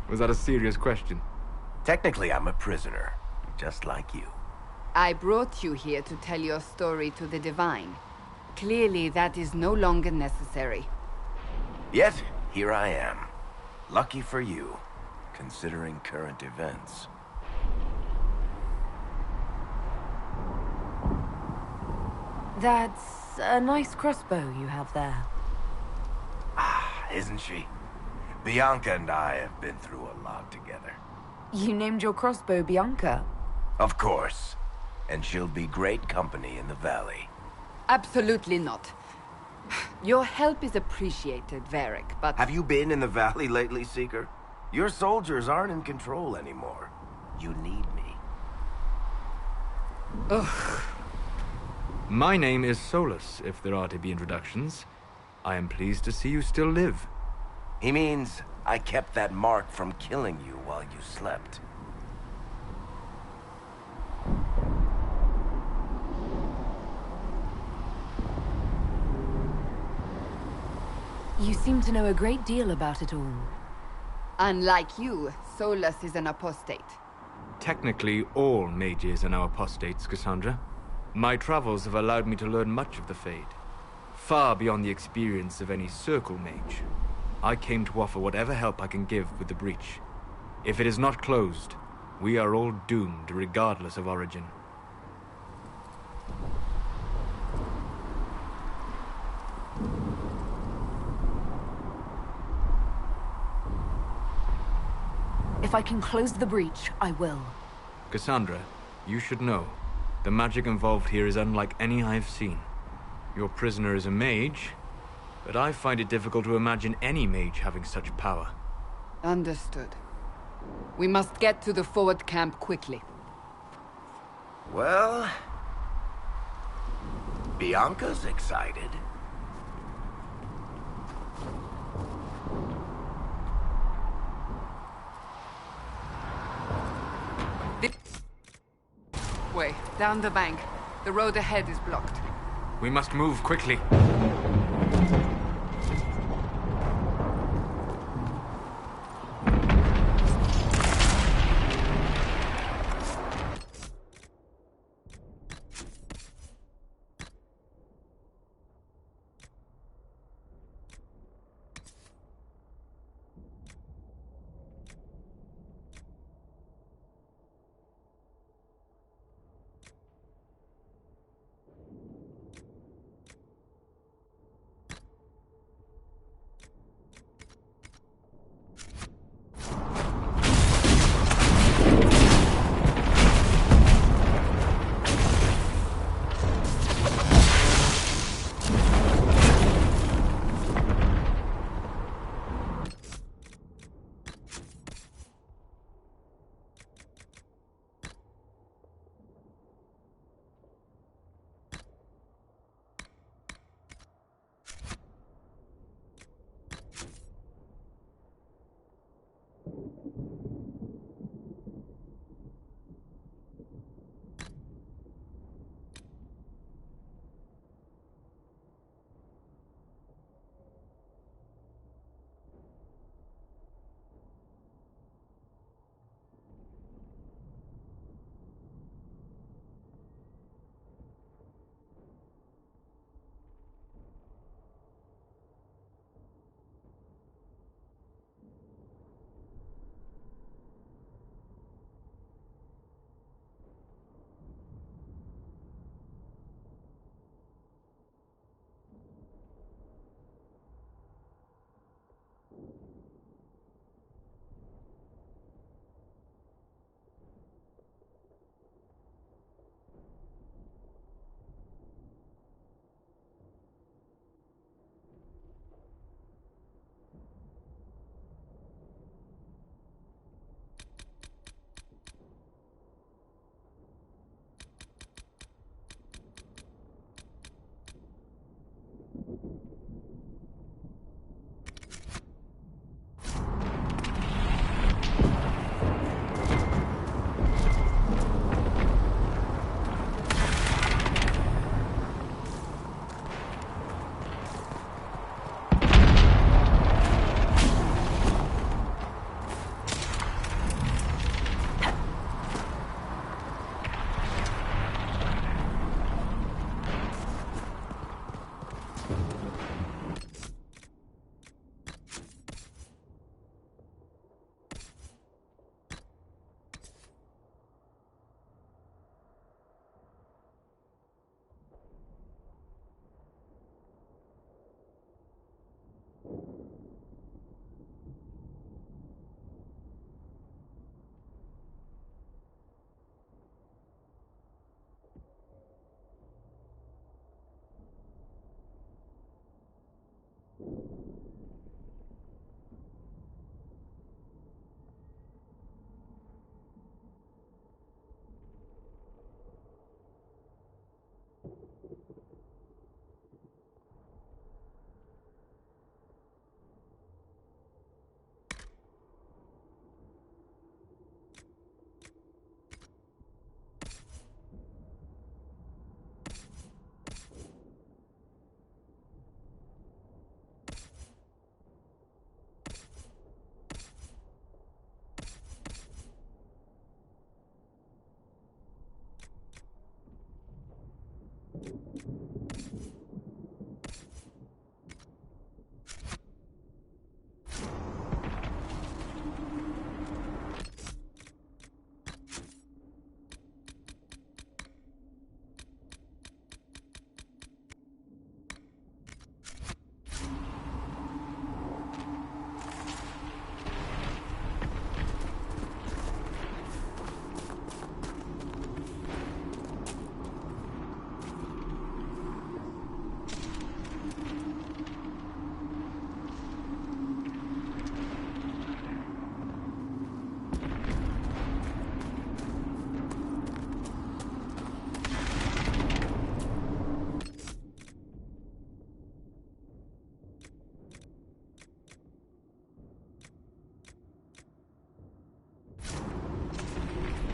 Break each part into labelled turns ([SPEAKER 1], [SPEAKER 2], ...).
[SPEAKER 1] Was that a serious question?
[SPEAKER 2] Technically, I'm a prisoner, just like you.
[SPEAKER 3] I brought you here to tell your story to the Divine. Clearly, that is no longer necessary.
[SPEAKER 2] Yet, here I am. Lucky for you, considering current events.
[SPEAKER 4] That's a nice crossbow you have there.
[SPEAKER 2] Ah, isn't she? Bianca and I have been through a lot together.
[SPEAKER 4] You named your crossbow Bianca.
[SPEAKER 2] Of course. And she'll be great company in the valley.
[SPEAKER 3] Absolutely not. Your help is appreciated, Varric, but...
[SPEAKER 2] Have you been in the valley lately, Seeker? Your soldiers aren't in control anymore. You need me.
[SPEAKER 3] Ugh.
[SPEAKER 1] My name is Solus, if there are to be introductions. I am pleased to see you still live.
[SPEAKER 2] He means I kept that mark from killing you while you slept.
[SPEAKER 4] You seem to know a great deal about it all.
[SPEAKER 3] Unlike you, Solus is an apostate.
[SPEAKER 1] Technically, all mages are now apostates, Cassandra. My travels have allowed me to learn much of the Fade. Far beyond the experience of any circle mage. I came to offer whatever help I can give with the breach. If it is not closed, we are all doomed regardless of origin.
[SPEAKER 4] If I can close the breach, I will.
[SPEAKER 1] Cassandra, you should know. The magic involved here is unlike any I've seen. Your prisoner is a mage, but I find it difficult to imagine any mage having such power.
[SPEAKER 3] Understood. We must get to the forward camp quickly.
[SPEAKER 2] Well... Bianca's excited.
[SPEAKER 3] This way, down the bank. The road ahead is blocked.
[SPEAKER 1] We must move quickly.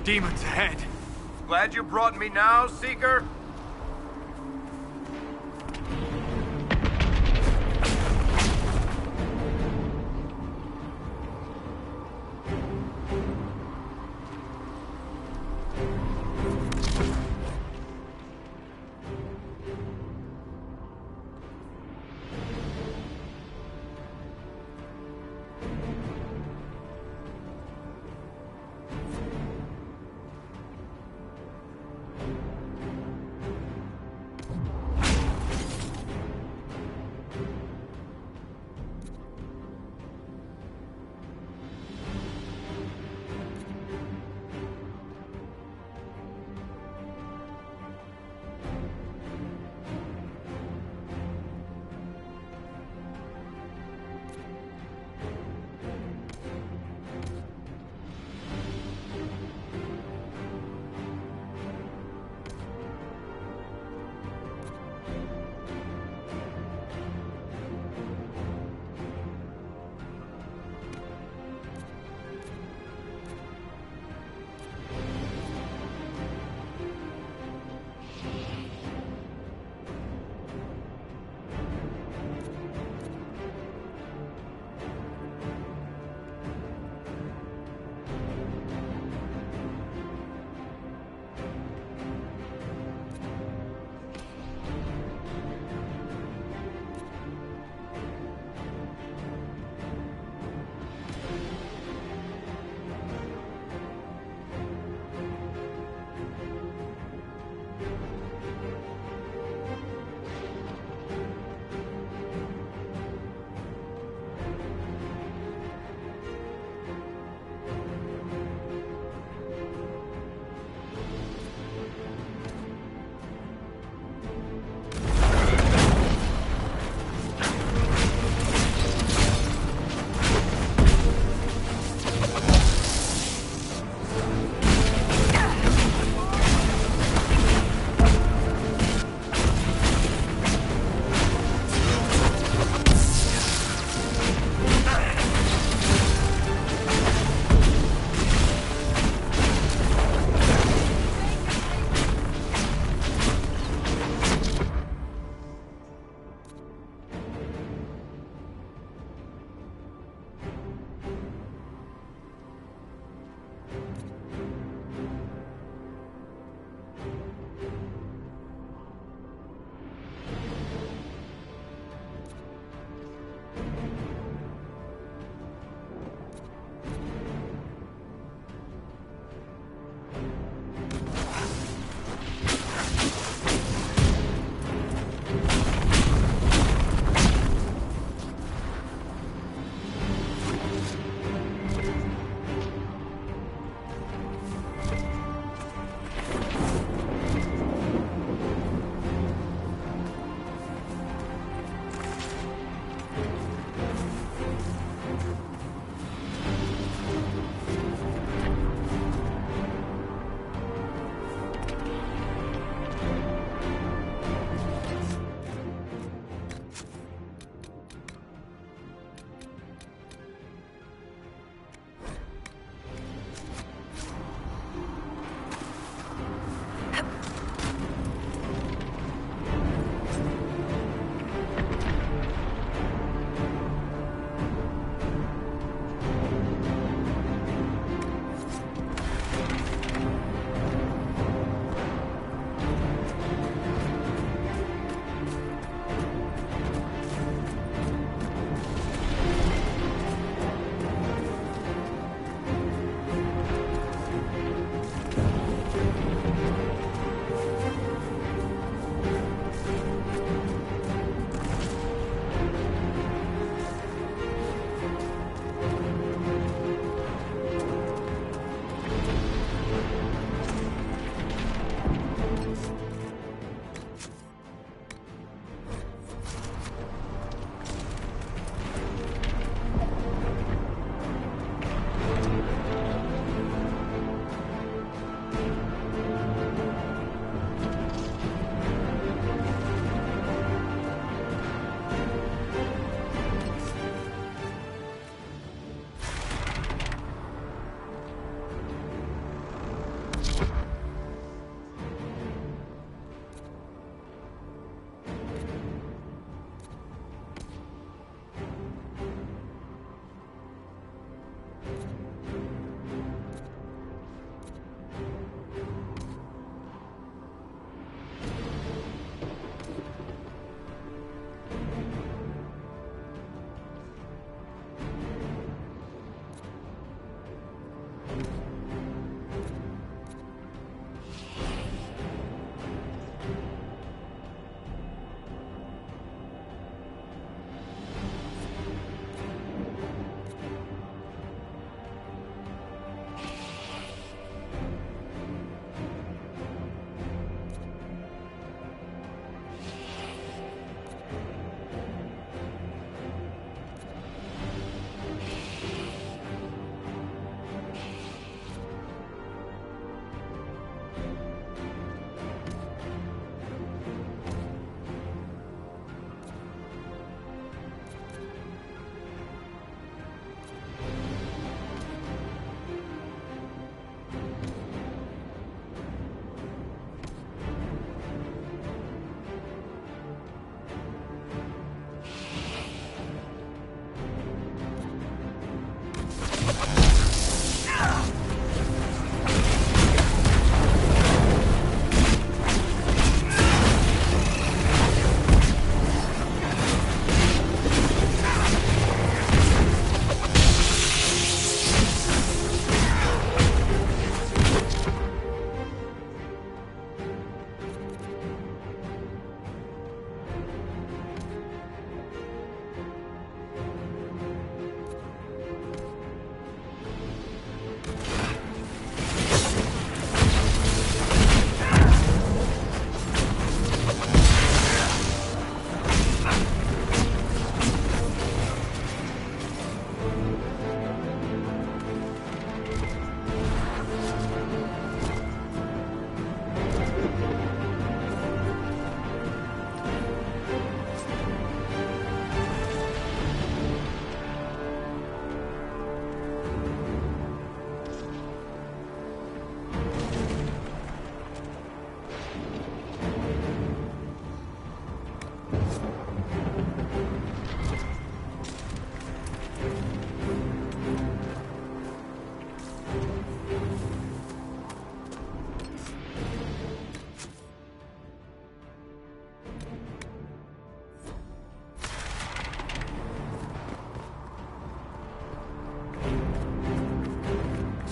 [SPEAKER 1] Demons ahead.
[SPEAKER 2] Glad you brought me now, Seeker?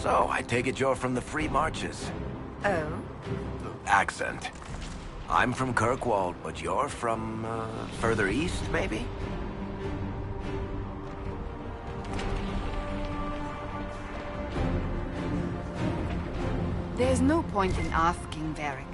[SPEAKER 2] So, I take it you're from the Free Marches.
[SPEAKER 4] Oh?
[SPEAKER 2] Accent. I'm from Kirkwall, but you're from, further east, maybe?
[SPEAKER 3] There's no point in asking, Varric.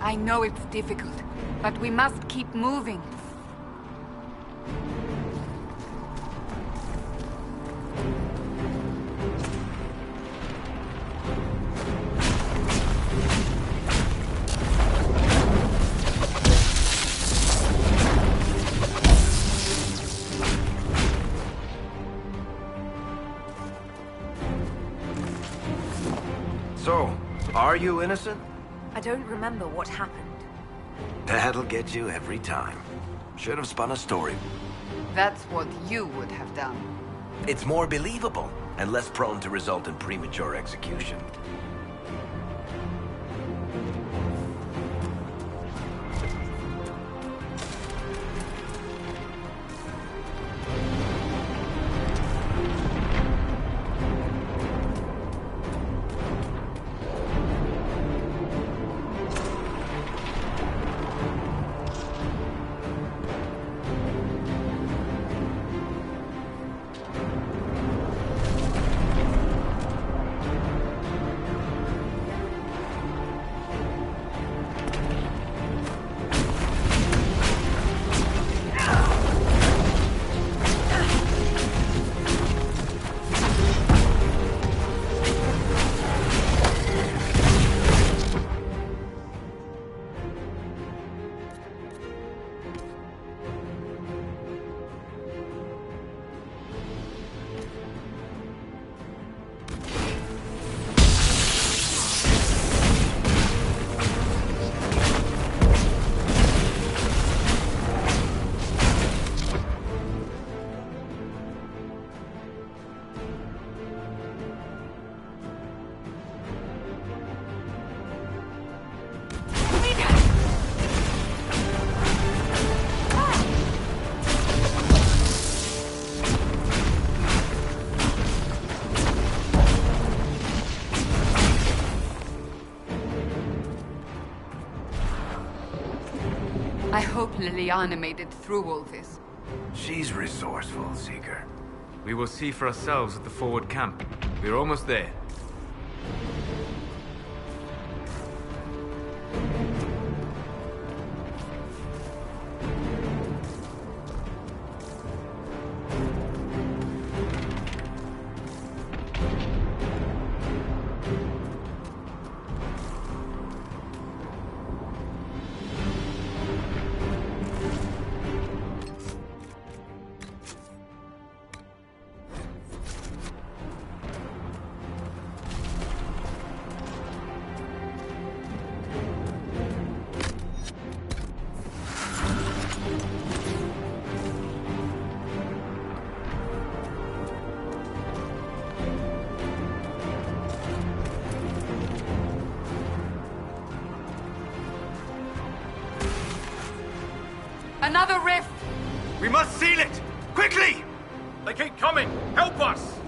[SPEAKER 3] I know it's difficult, but we must keep moving.
[SPEAKER 2] So, are you innocent?
[SPEAKER 4] I don't remember what happened.
[SPEAKER 2] That'll get you every time. Should have spun a story.
[SPEAKER 3] That's what you would have done.
[SPEAKER 2] It's more believable, and less prone to result in premature execution.
[SPEAKER 3] I hope Liliana made it through all this.
[SPEAKER 2] She's resourceful, Seeker.
[SPEAKER 1] We will see for ourselves at the forward camp. We're almost there.
[SPEAKER 3] Another rift!
[SPEAKER 1] We must seal it! Quickly!
[SPEAKER 5] They keep coming! Help us!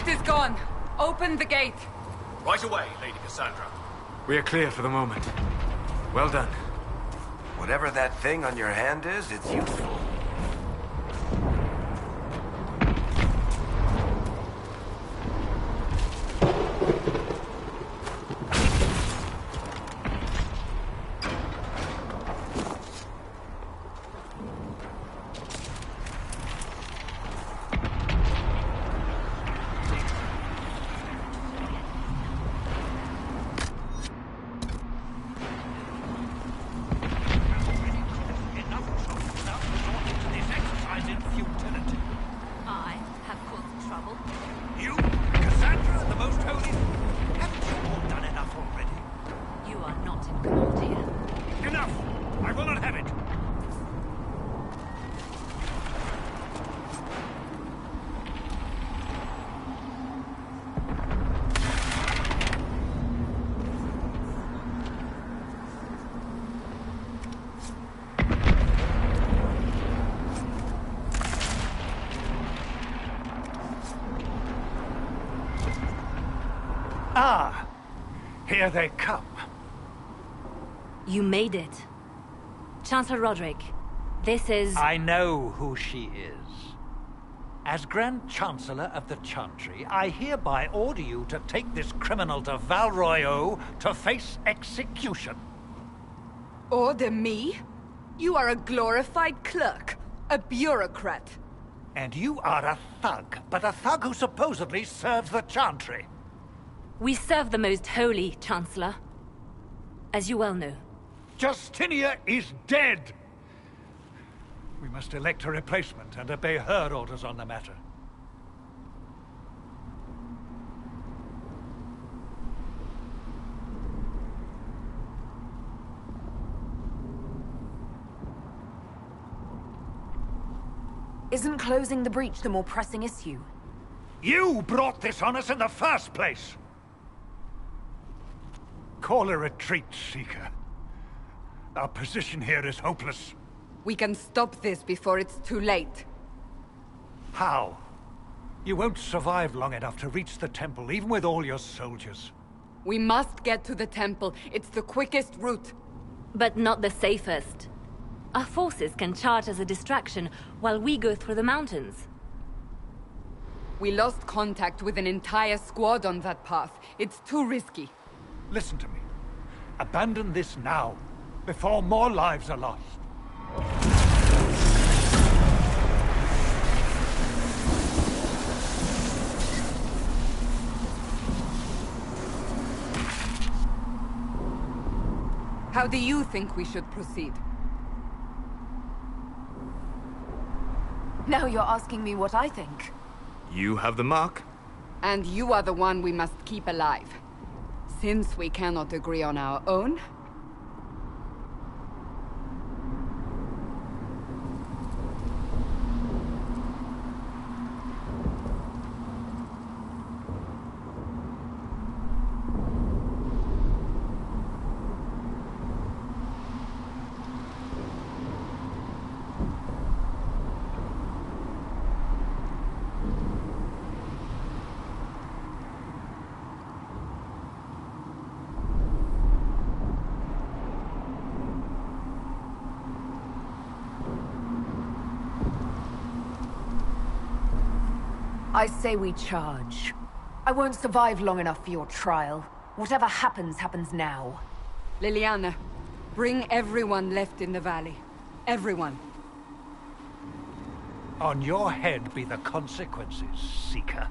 [SPEAKER 3] lift is gone. Open the gate.
[SPEAKER 5] Right away, Lady Cassandra.
[SPEAKER 1] We are clear for the moment. Well done.
[SPEAKER 2] Whatever that thing on your hand is, it's useful.
[SPEAKER 6] Ah, here they come.
[SPEAKER 4] You made it. Chancellor Roderick, this is...
[SPEAKER 6] I know who she is. As Grand Chancellor of the Chantry, I hereby order you to take this criminal to Val Royeaux to face execution.
[SPEAKER 3] Order me? You are a glorified clerk, a bureaucrat.
[SPEAKER 6] And you are a thug, but a thug who supposedly serves the Chantry.
[SPEAKER 4] We serve the most holy, Chancellor. As you well know.
[SPEAKER 6] Justinia is dead! We must elect a replacement and obey her orders on the matter.
[SPEAKER 7] Isn't closing the breach the more pressing issue?
[SPEAKER 6] You brought this on us in the first place! Call a retreat, Seeker. Our position here is hopeless.
[SPEAKER 3] We can stop this before it's too late.
[SPEAKER 6] How? You won't survive long enough to reach the temple, even with all your soldiers.
[SPEAKER 3] We must get to the temple. It's the quickest route.
[SPEAKER 4] But not the safest. Our forces can charge as a distraction while we go through the mountains.
[SPEAKER 3] We lost contact with an entire squad on that path. It's too risky.
[SPEAKER 6] Listen to me. Abandon this now, before more lives are lost.
[SPEAKER 3] How do you think we should proceed?
[SPEAKER 7] Now you're asking me what I think.
[SPEAKER 1] You have the mark.
[SPEAKER 3] And you are the one we must keep alive. Since we cannot agree on our own...
[SPEAKER 7] I say we charge. I won't survive long enough for your trial. Whatever happens, happens now.
[SPEAKER 3] Liliana, bring everyone left in the valley. Everyone.
[SPEAKER 6] On your head be the consequences, Seeker.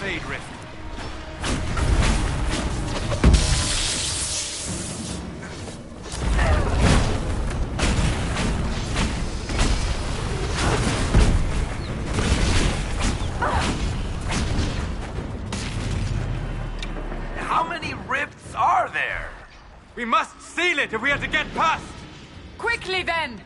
[SPEAKER 1] Fade Rift.
[SPEAKER 2] How many rifts are there?
[SPEAKER 1] We must seal it if we are to get past!
[SPEAKER 3] Quickly then!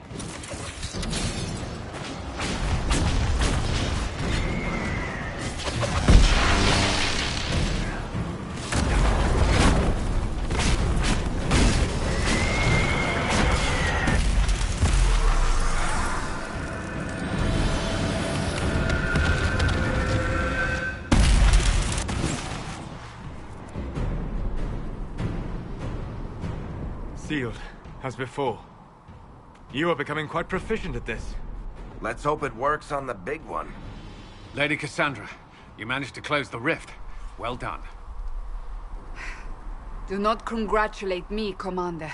[SPEAKER 1] Sealed, as before. You are becoming quite proficient at this.
[SPEAKER 2] Let's hope it works on the big one.
[SPEAKER 5] Lady Cassandra, you managed to close the rift. Well done.
[SPEAKER 3] Do not congratulate me, Commander.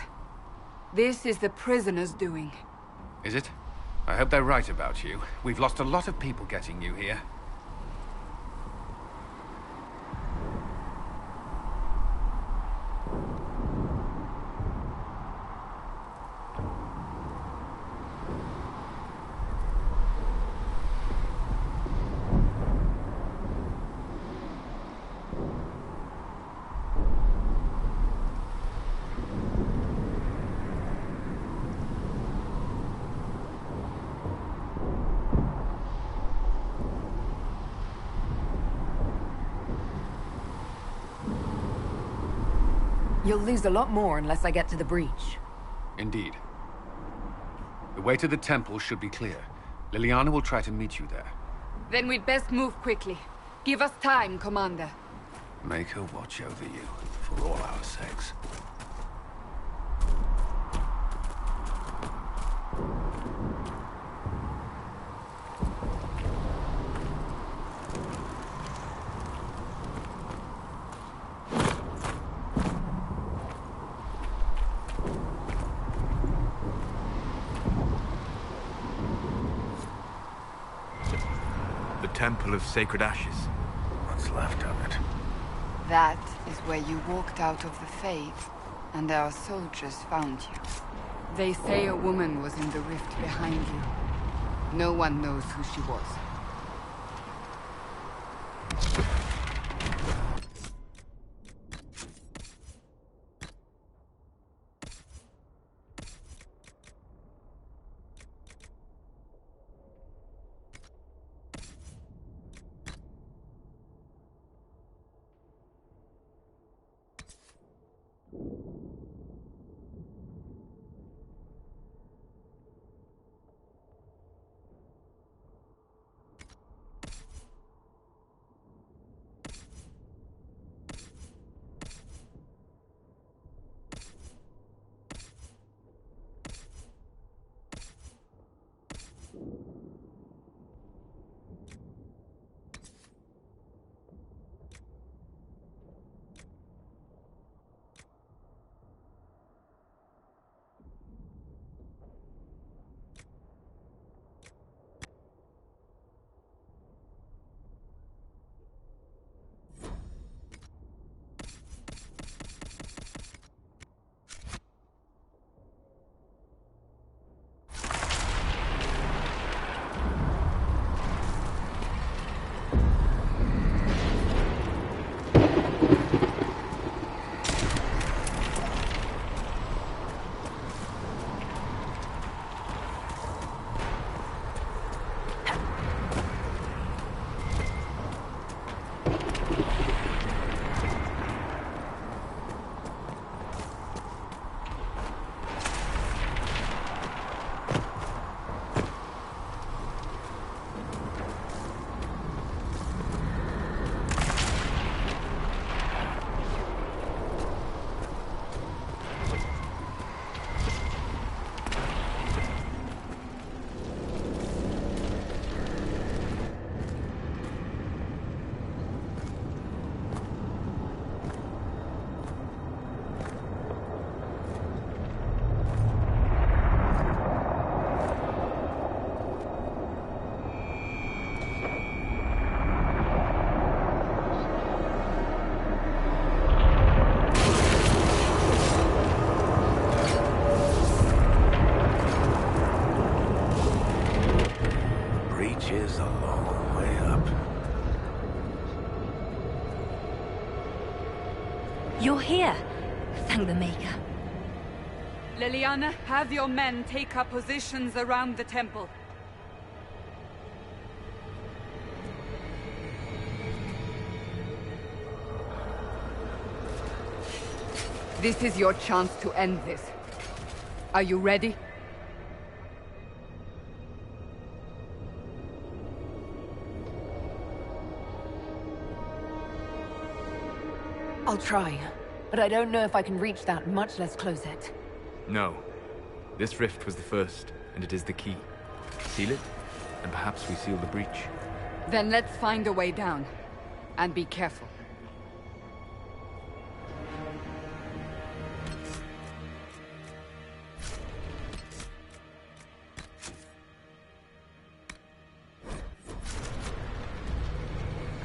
[SPEAKER 3] This is the prisoner's doing.
[SPEAKER 5] Is it? I hope they're right about you. We've lost a lot of people getting you here.
[SPEAKER 7] You'll lose a lot more unless I get to the breach.
[SPEAKER 5] Indeed. The way to the temple should be clear. Liliana will try to meet you there.
[SPEAKER 3] Then we'd best move quickly. Give us time, Commander.
[SPEAKER 5] Make her watch over you, for all our sakes.
[SPEAKER 1] The Temple of Sacred Ashes.
[SPEAKER 2] What's left of it?
[SPEAKER 3] That is where you walked out of the Fade, and our soldiers found you. They say a woman was in the rift behind you. No one knows who she was.
[SPEAKER 2] reach is a long way up.
[SPEAKER 4] You're here. Thank the Maker.
[SPEAKER 3] Liliana, have your men take up positions around the temple. This is your chance to end this. Are you ready?
[SPEAKER 7] I'll try, but I don't know if I can reach that, much less close it.
[SPEAKER 1] No. This rift was the first, and it is the key. Seal it, and perhaps we seal the breach.
[SPEAKER 3] Then let's find a way down. And be careful.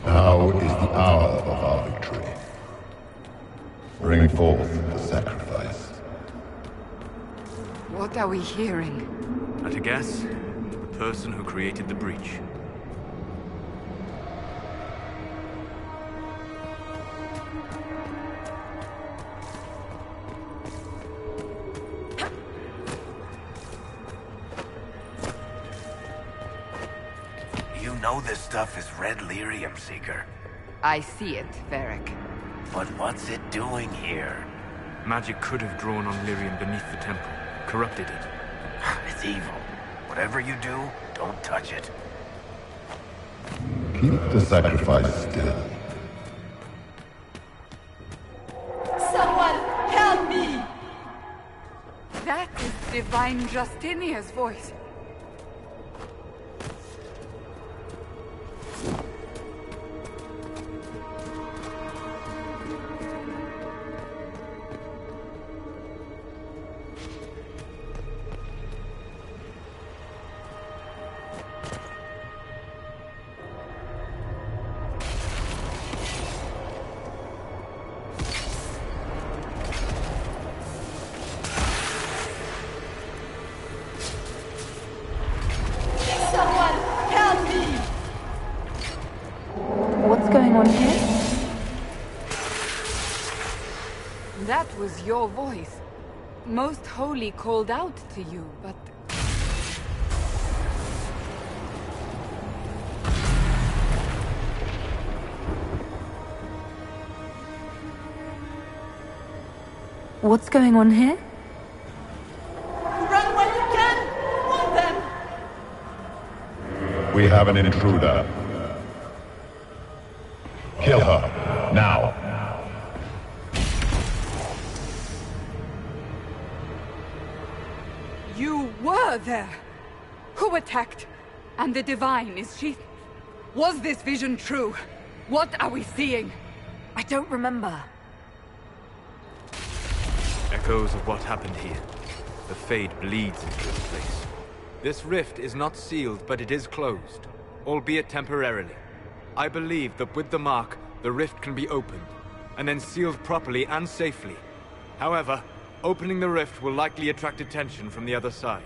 [SPEAKER 8] Now is the hour of our victory. Bring forth the sacrifice.
[SPEAKER 3] What are we hearing?
[SPEAKER 1] At a guess, the person who created the breach.
[SPEAKER 2] You know this stuff is red lyrium, Seeker.
[SPEAKER 3] I see it, Varric.
[SPEAKER 2] But what's it doing here?
[SPEAKER 1] Magic could have drawn on lyrium beneath the temple, corrupted it.
[SPEAKER 2] It's evil. Whatever you do, don't touch it.
[SPEAKER 8] Keep the sacrifice still.
[SPEAKER 3] Someone help me! That is Divine Justinia's voice.
[SPEAKER 7] What's going on here?
[SPEAKER 3] That was your voice. Most Holy called out to you, but...
[SPEAKER 7] What's going on here?
[SPEAKER 3] Run when you can! Want them!
[SPEAKER 8] We have an intruder. Kill her, now.
[SPEAKER 3] You were there! Who attacked? And the Divine, is she... Was this vision true? What are we seeing?
[SPEAKER 7] I don't remember.
[SPEAKER 1] Echoes of what happened here. The Fade bleeds into this place. This rift is not sealed, but it is closed, albeit temporarily. I believe that with the mark, the rift can be opened, and then sealed properly and safely. However, opening the rift will likely attract attention from the other side.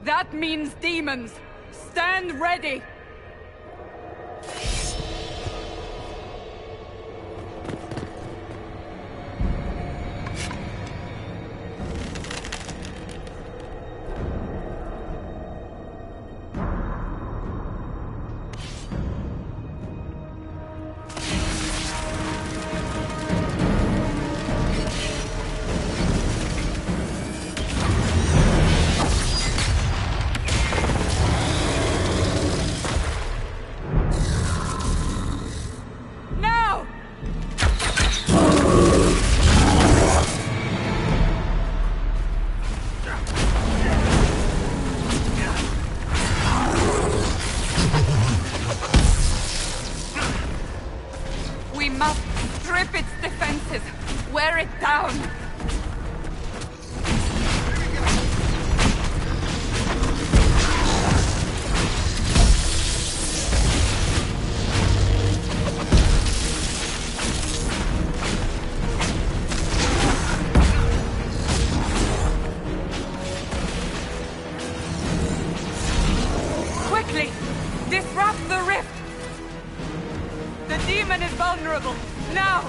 [SPEAKER 3] That means demons! Stand ready! We must strip its defenses, wear it down. Quickly, Disrupt the rift! The demon is vulnerable! Now!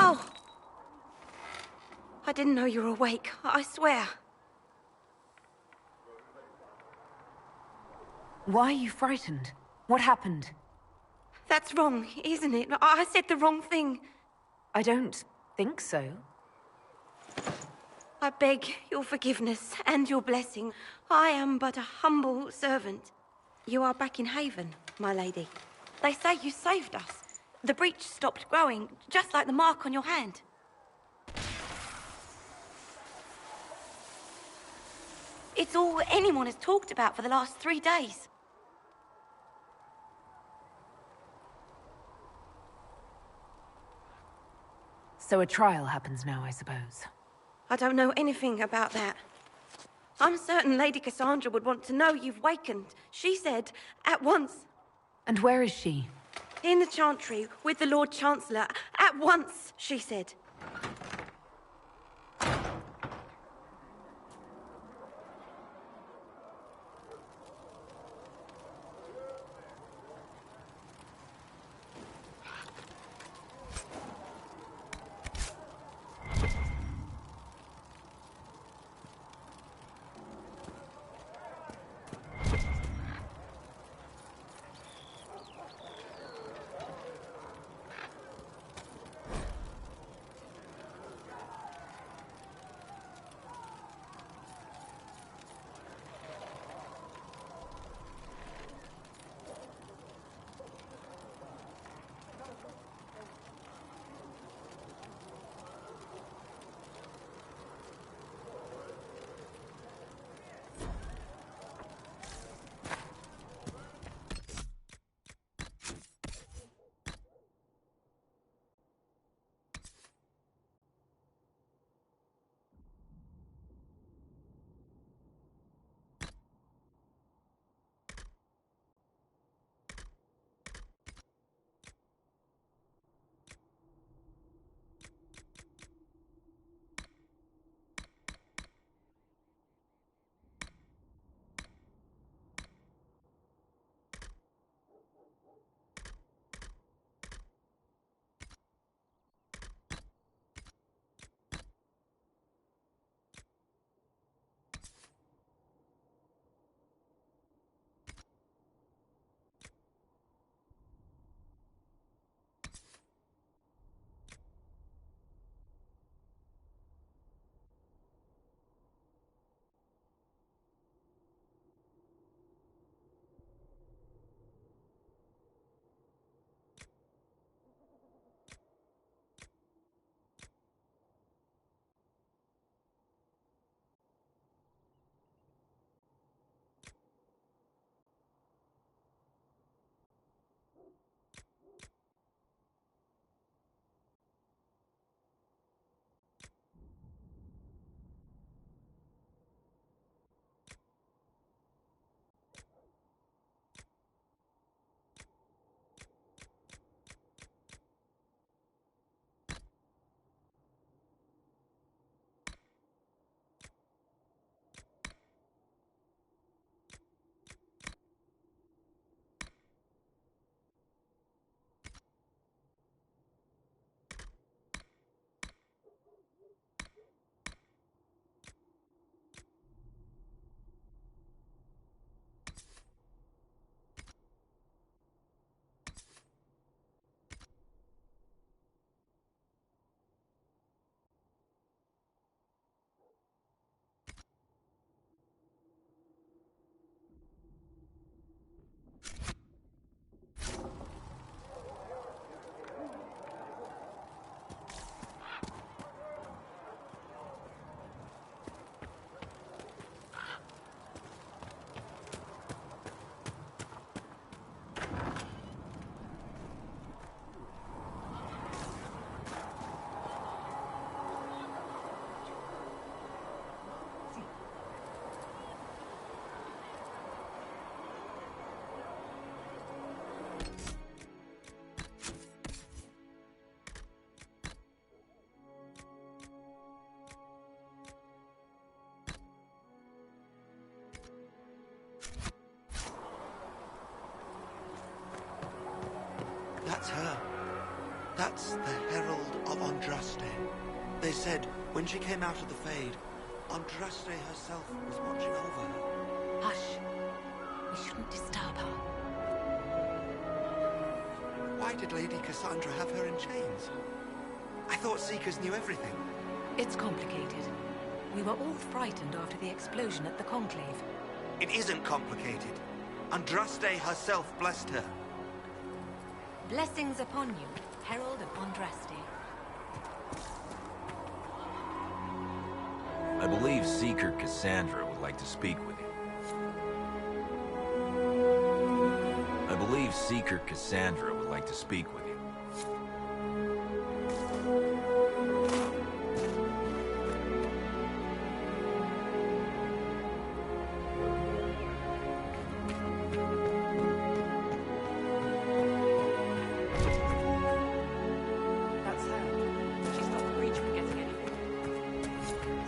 [SPEAKER 9] Oh! I didn't know you were awake, I swear.
[SPEAKER 7] Why are you frightened? What happened?
[SPEAKER 9] That's wrong, isn't it? I said the wrong thing.
[SPEAKER 7] I don't think so.
[SPEAKER 9] I beg your forgiveness and your blessing. I am but a humble servant. You are back in Haven, my lady. They say you saved us. The breach stopped growing, just like the mark on your hand. It's all anyone has talked about for the last 3 days.
[SPEAKER 7] So a trial happens now, I suppose.
[SPEAKER 9] I don't know anything about that. I'm certain Lady Cassandra would want to know you've wakened. She said, at once.
[SPEAKER 7] And where is she?
[SPEAKER 9] In the Chantry, with the Lord Chancellor. At once, she said.
[SPEAKER 10] That's her. That's the Herald of Andraste. They said when she came out of the Fade, Andraste herself was watching over her.
[SPEAKER 7] Hush. We shouldn't disturb her.
[SPEAKER 10] Why did Lady Cassandra have her in chains? I thought Seekers knew everything.
[SPEAKER 7] It's complicated. We were all frightened after the explosion at the Conclave.
[SPEAKER 10] It isn't complicated. Andraste herself blessed her.
[SPEAKER 4] Blessings upon you, Herald of Andraste.
[SPEAKER 2] I believe Seeker Cassandra would like to speak with you. I believe Seeker Cassandra would like to speak with you.
[SPEAKER 7] That's her. She's not the breach forgetting anything.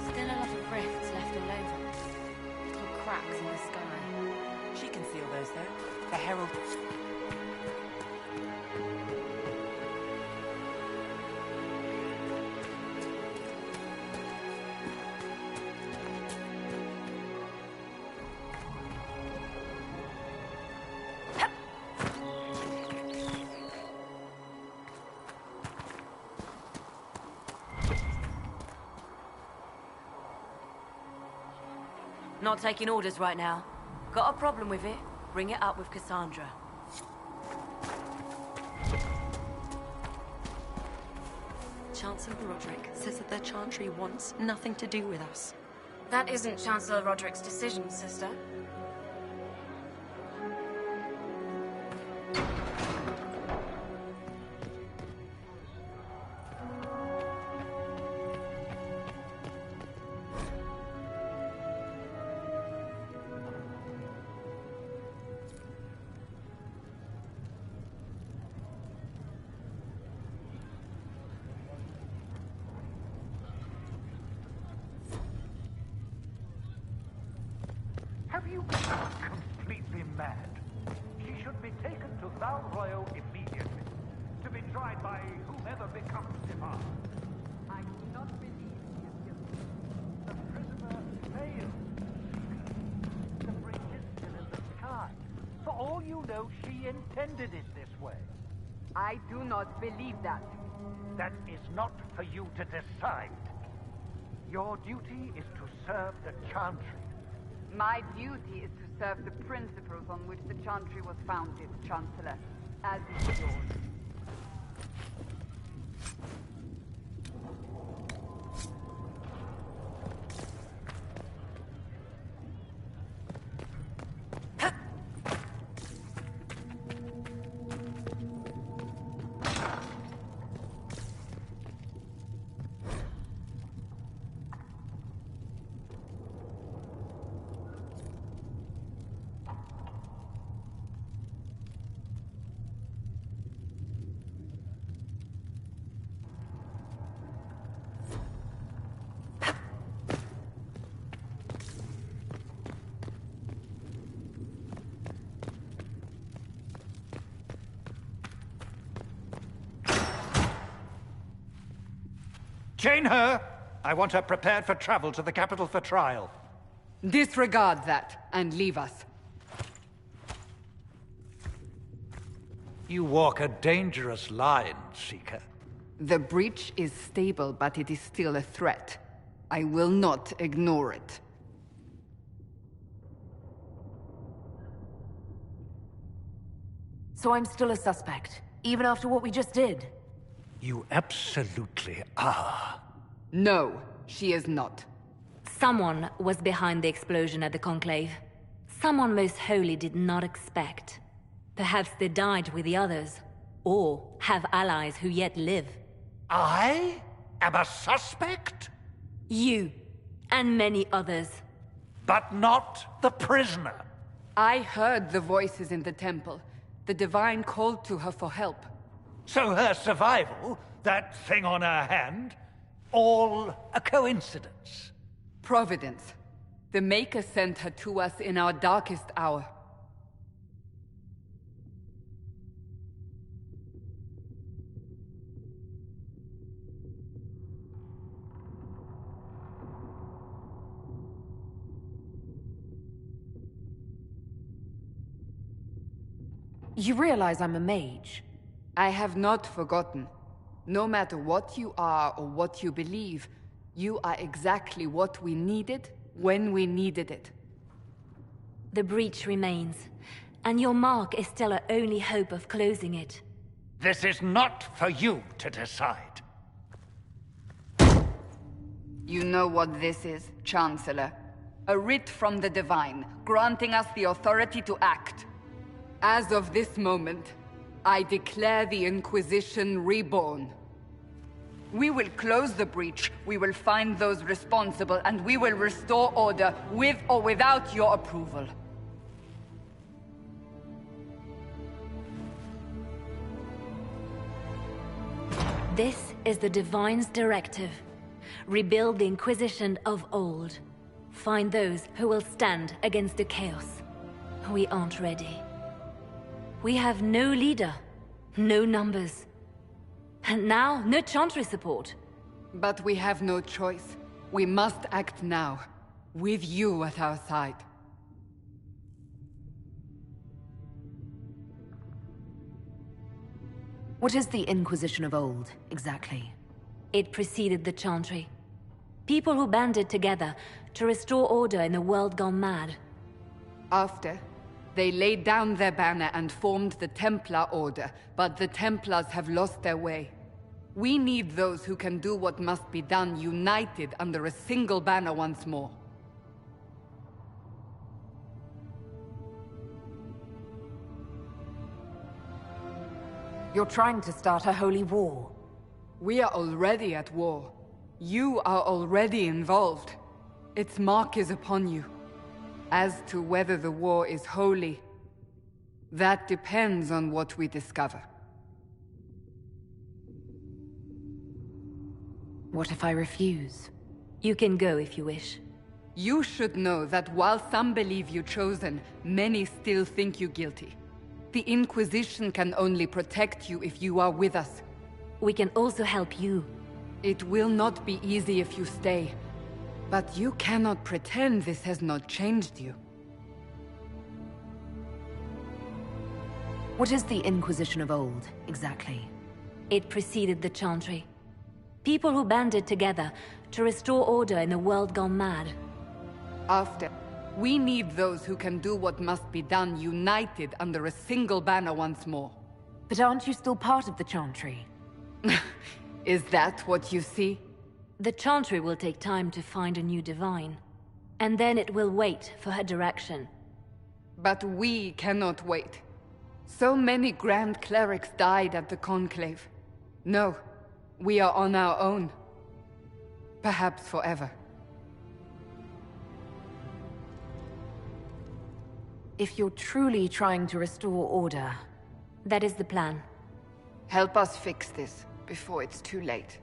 [SPEAKER 4] Still a lot of rifts left all over. Little cracks in the sky.
[SPEAKER 7] She can seal those, though. The Herald...
[SPEAKER 11] Not taking orders right now. Got a problem with it? Bring it up with Cassandra.
[SPEAKER 12] Chancellor Roderick says that their Chantry wants nothing to do with us.
[SPEAKER 13] That isn't Chancellor Roderick's decision, sister.
[SPEAKER 6] Have you become completely mad? She should be taken to Val Royal immediately, to be tried by whomever becomes demand. I do not believe he is guilty. The prisoner failed. The bridge is still in the sky. For all you know, she intended it this way.
[SPEAKER 3] I do not believe that.
[SPEAKER 6] That is not for you to decide. Your duty is to serve the Chantry.
[SPEAKER 3] My duty is to serve the principles on which the Chantry was founded, Chancellor, as is yours.
[SPEAKER 6] Chain her! I want her prepared for travel to the capital for trial.
[SPEAKER 3] Disregard that, and leave us.
[SPEAKER 6] You walk a dangerous line, Seeker.
[SPEAKER 3] The breach is stable, but it is still a threat. I will not ignore it.
[SPEAKER 7] So I'm still a suspect, even after what we just did?
[SPEAKER 6] You absolutely are.
[SPEAKER 3] No, she is not.
[SPEAKER 4] Someone was behind the explosion at the Conclave. Someone Most Holy did not expect. Perhaps they died with the others, or have allies who yet live.
[SPEAKER 6] I am a suspect?
[SPEAKER 4] You, and many others.
[SPEAKER 6] But not the prisoner.
[SPEAKER 3] I heard the voices in the temple. The Divine called to her for help.
[SPEAKER 6] So her survival, that thing on her hand, all a coincidence?
[SPEAKER 3] Providence. The Maker sent her to us in our darkest hour.
[SPEAKER 7] You realize I'm a mage?
[SPEAKER 3] I have not forgotten. No matter what you are or what you believe, you are exactly what we needed when we needed it.
[SPEAKER 4] The breach remains, and your mark is still our only hope of closing it.
[SPEAKER 6] This is not for you to decide.
[SPEAKER 3] You know what this is, Chancellor? A writ from the Divine, granting us the authority to act. As of this moment, I declare the Inquisition reborn. We will close the breach, we will find those responsible, and we will restore order, with or without your approval.
[SPEAKER 4] This is the Divine's directive. Rebuild the Inquisition of old. Find those who will stand against the chaos. We aren't ready. We have no leader, no numbers. And now, no Chantry support.
[SPEAKER 3] But we have no choice. We must act now, with you at our side.
[SPEAKER 7] What is the Inquisition of old, exactly?
[SPEAKER 4] It preceded the Chantry. People who banded together to restore order in a world gone mad.
[SPEAKER 3] After, they laid down their banner and formed the Templar Order, but the Templars have lost their way. We need those who can do what must be done, united under a single banner once more.
[SPEAKER 7] You're trying to start a holy war.
[SPEAKER 3] We are already at war. You are already involved. Its mark is upon you. As to whether the war is holy, that depends on what we discover.
[SPEAKER 7] What if I refuse?
[SPEAKER 4] You can go if you wish.
[SPEAKER 3] You should know that while some believe you chosen, many still think you guilty. The Inquisition can only protect you if you are with us.
[SPEAKER 4] We can also help you.
[SPEAKER 3] It will not be easy if you stay. But you cannot pretend this has not changed you.
[SPEAKER 7] What is the Inquisition of old, exactly?
[SPEAKER 4] It preceded the Chantry. People who banded together to restore order in a world gone mad.
[SPEAKER 3] After, we need those who can do what must be done, united under a single banner once more.
[SPEAKER 7] But aren't you still part of the Chantry?
[SPEAKER 3] Is that what you see?
[SPEAKER 4] The Chantry will take time to find a new Divine. And then it will wait for her direction.
[SPEAKER 3] But we cannot wait. So many Grand Clerics died at the Conclave. No, we are on our own. Perhaps forever.
[SPEAKER 7] If you're truly trying to restore order...
[SPEAKER 4] That is the plan.
[SPEAKER 3] Help us fix this, before it's too late.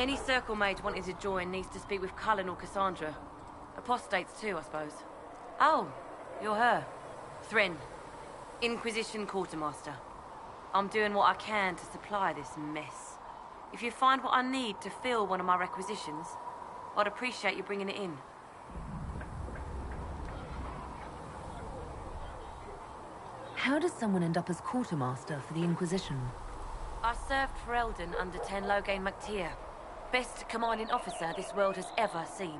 [SPEAKER 11] Any circle mage wanting to join needs to speak with Cullen or Cassandra. Apostates too, I suppose. Oh, you're her. Thren, Inquisition Quartermaster. I'm doing what I can to supply this mess. If you find what I need to fill one of my requisitions, I'd appreciate you bringing it in.
[SPEAKER 7] How does someone end up as quartermaster for the Inquisition?
[SPEAKER 11] I served for Eldon under Ten Loghain MacTier. Best commanding officer this world has ever seen.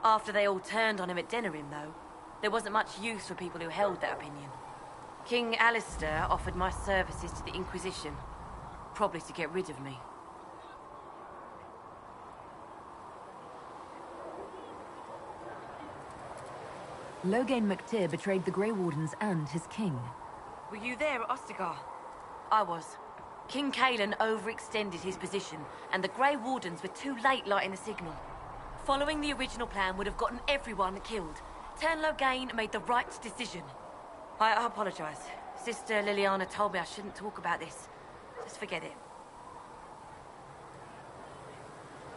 [SPEAKER 11] After they all turned on him at Denerim, though, there wasn't much use for people who held that opinion. King Alistair offered my services to the Inquisition, probably to get rid of me.
[SPEAKER 7] Loghain MacTier betrayed the Grey Wardens and his king.
[SPEAKER 11] Were you there at Ostagar? I was. King Cailan overextended his position, and the Grey Wardens were too late lighting the signal. Following the original plan would have gotten everyone killed. Ten Loghain made the right decision. I apologize. Sister Liliana told me I shouldn't talk about this. Just forget it.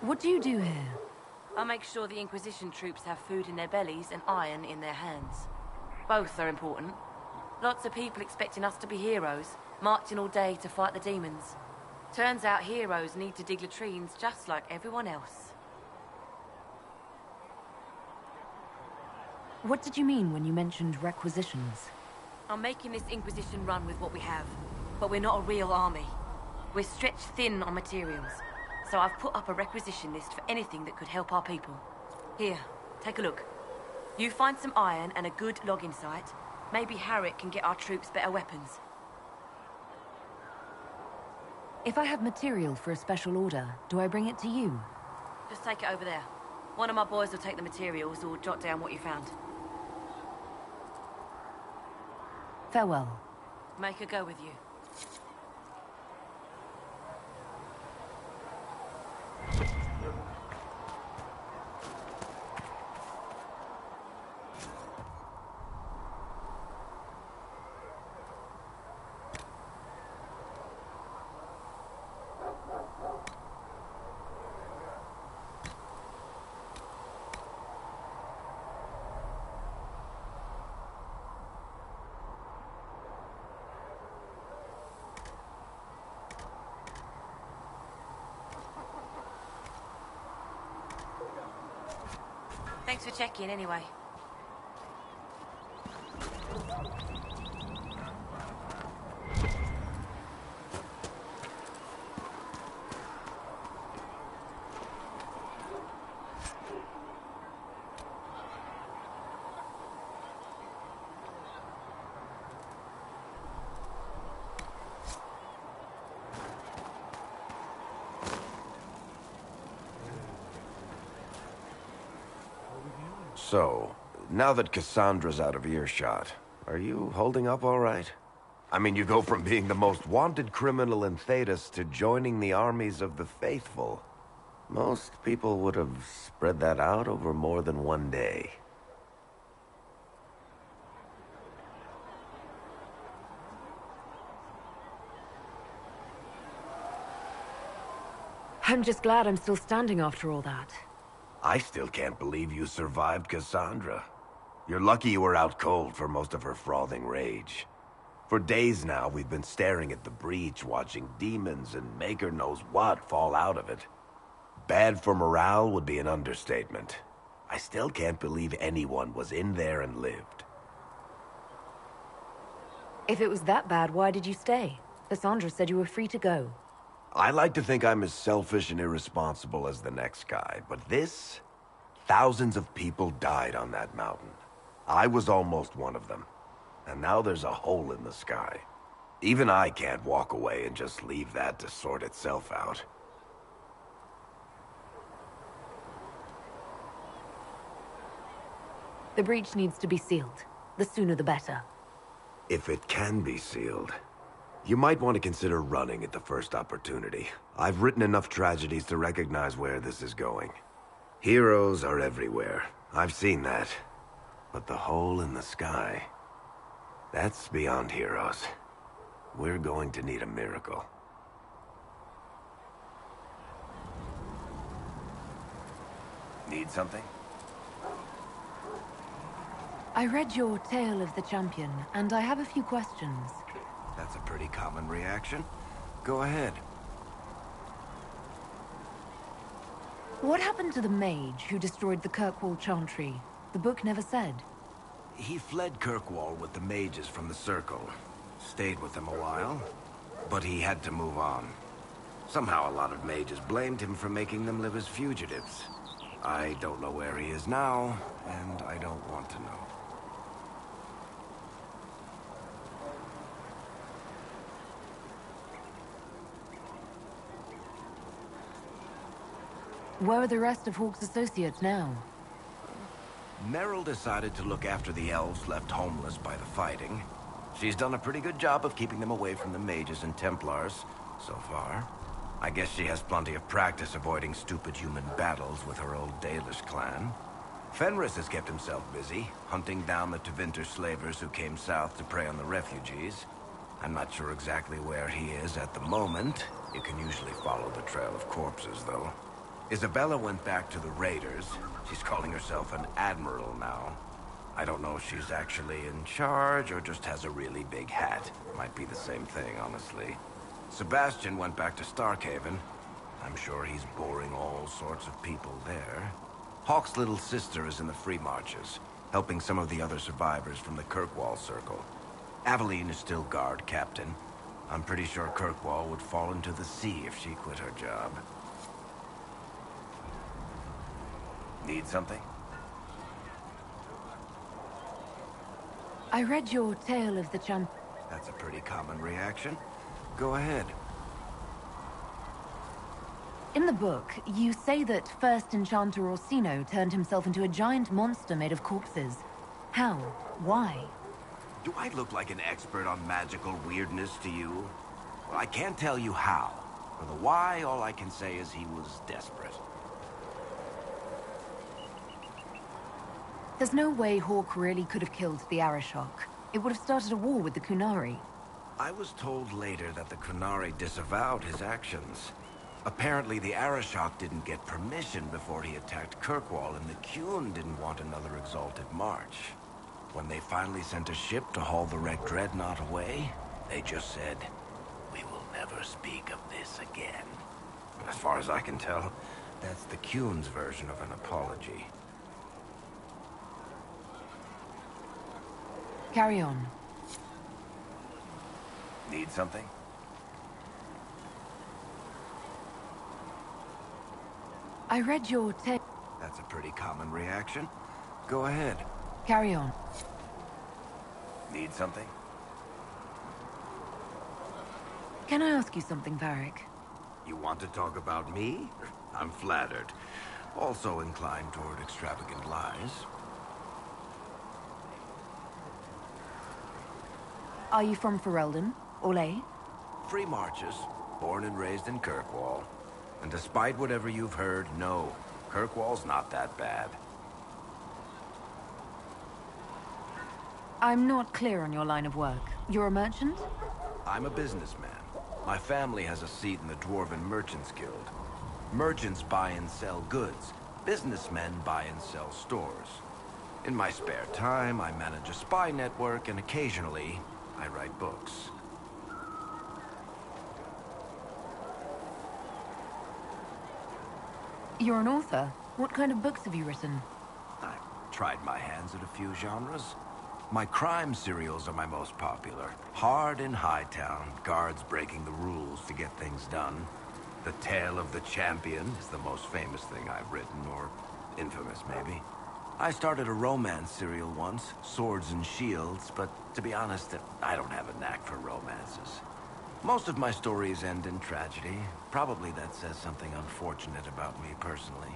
[SPEAKER 7] What do you do here?
[SPEAKER 11] I make sure the Inquisition troops have food in their bellies and iron in their hands. Both are important. Lots of people expecting us to be heroes, marching all day to fight the demons. Turns out heroes need to dig latrines just like everyone else.
[SPEAKER 7] What did you mean when you mentioned requisitions?
[SPEAKER 11] I'm making this Inquisition run with what we have, but we're not a real army. We're stretched thin on materials, so I've put up a requisition list for anything that could help our people. Here, take a look. You find some iron and a good logging site, maybe Harriet can get our troops better weapons.
[SPEAKER 7] If I have material for a special order, do I bring it to you?
[SPEAKER 11] Just take it over there. One of my boys will take the materials or jot down what you found.
[SPEAKER 7] Farewell.
[SPEAKER 11] Make a go with you. Thanks for checking, anyway.
[SPEAKER 2] So, now that Cassandra's out of earshot, are you holding up all right? I mean, you go from being the most wanted criminal in Thedas to joining the armies of the faithful. Most people would have spread that out over more than one day.
[SPEAKER 7] I'm just glad I'm still standing after all that.
[SPEAKER 2] I still can't believe you survived Cassandra. You're lucky you were out cold for most of her frothing rage. For days now, we've been staring at the breach, watching demons and maker knows what fall out of it. Bad for morale would be an understatement. I still can't believe anyone was in there and lived.
[SPEAKER 7] If it was that bad, why did you stay? Cassandra said you were free to go.
[SPEAKER 2] I like to think I'm as selfish and irresponsible as the next guy, but this... Thousands of people died on that mountain. I was almost one of them. And now there's a hole in the sky. Even I can't walk away and just leave that to sort itself out.
[SPEAKER 7] The breach needs to be sealed. The sooner the better.
[SPEAKER 2] If it can be sealed, you might want to consider running at the first opportunity. I've written enough tragedies to recognize where this is going. Heroes are everywhere. I've seen that. But the hole in the sky... that's beyond heroes. We're going to need a miracle. Need something?
[SPEAKER 7] I read your Tale of the Champion, and I have a few questions.
[SPEAKER 2] That's a pretty common reaction. Go ahead.
[SPEAKER 7] What happened to the mage who destroyed the Kirkwall Chantry? The book never said.
[SPEAKER 2] He fled Kirkwall with the mages from the Circle. Stayed with them a while, but he had to move on. Somehow a lot of mages blamed him for making them live as fugitives. I don't know where he is now, and I don't want to know.
[SPEAKER 7] Where are the rest of Hawke's associates now?
[SPEAKER 2] Meryl decided to look after the elves left homeless by the fighting. She's done a pretty good job of keeping them away from the mages and Templars, so far. I guess she has plenty of practice avoiding stupid human battles with her old Dalish clan. Fenris has kept himself busy, hunting down the Tevinter slavers who came south to prey on the refugees. I'm not sure exactly where he is at the moment. You can usually follow the trail of corpses, though. Isabella went back to the raiders. She's calling herself an admiral now. I don't know if she's actually in charge or just has a really big hat. Might be the same thing, honestly. Sebastian went back to Starkhaven. I'm sure he's boring all sorts of people there. Hawke's little sister is in the Free Marches, helping some of the other survivors from the Kirkwall Circle. Aveline is still guard captain. I'm pretty sure Kirkwall would fall into the sea if she quit her job. Need something?
[SPEAKER 7] I read your Tale of the Champion.
[SPEAKER 2] That's a pretty common reaction. Go ahead.
[SPEAKER 7] In the book, you say that first Enchanter Orsino turned himself into a giant monster made of corpses. How? Why?
[SPEAKER 2] Do I look like an expert on magical weirdness to you? Well, I can't tell you how. For the why, all I can say is he was desperate.
[SPEAKER 7] There's no way Hawke really could have killed the Arishok. It would have started a war with the Kunari.
[SPEAKER 2] I was told later that the Kunari disavowed his actions. Apparently the Arishok didn't get permission before he attacked Kirkwall, and the Qun didn't want another exalted march. When they finally sent a ship to haul the wrecked dreadnought away, they just said, "We will never speak of this again." As far as I can tell, that's the Qun's version of an apology.
[SPEAKER 7] Carry on.
[SPEAKER 2] Need something?
[SPEAKER 7] I read your tale.
[SPEAKER 2] That's a pretty common reaction. Go ahead.
[SPEAKER 7] Carry on.
[SPEAKER 2] Need something?
[SPEAKER 7] Can I ask you something, Varric?
[SPEAKER 2] You want to talk about me? I'm flattered. Also inclined toward extravagant lies.
[SPEAKER 7] Are you from Ferelden? Orlais?
[SPEAKER 2] Free Marches, born and raised in Kirkwall. And despite whatever you've heard, no, Kirkwall's not that bad.
[SPEAKER 7] I'm not clear on your line of work. You're a merchant?
[SPEAKER 2] I'm a businessman. My family has a seat in the Dwarven Merchants Guild. Merchants buy and sell goods. Businessmen buy and sell stores. In my spare time, I manage a spy network, and occasionally, I write books.
[SPEAKER 7] You're an author. What kind of books have you written?
[SPEAKER 2] I've tried my hands at a few genres. My crime serials are my most popular. Hard in Hightown, guards breaking the rules to get things done. The Tale of the Champion is the most famous thing I've written, or infamous maybe. I started a romance serial once, Swords and Shields, but to be honest, I don't have a knack for romances. Most of my stories end in tragedy. Probably that says something unfortunate about me personally.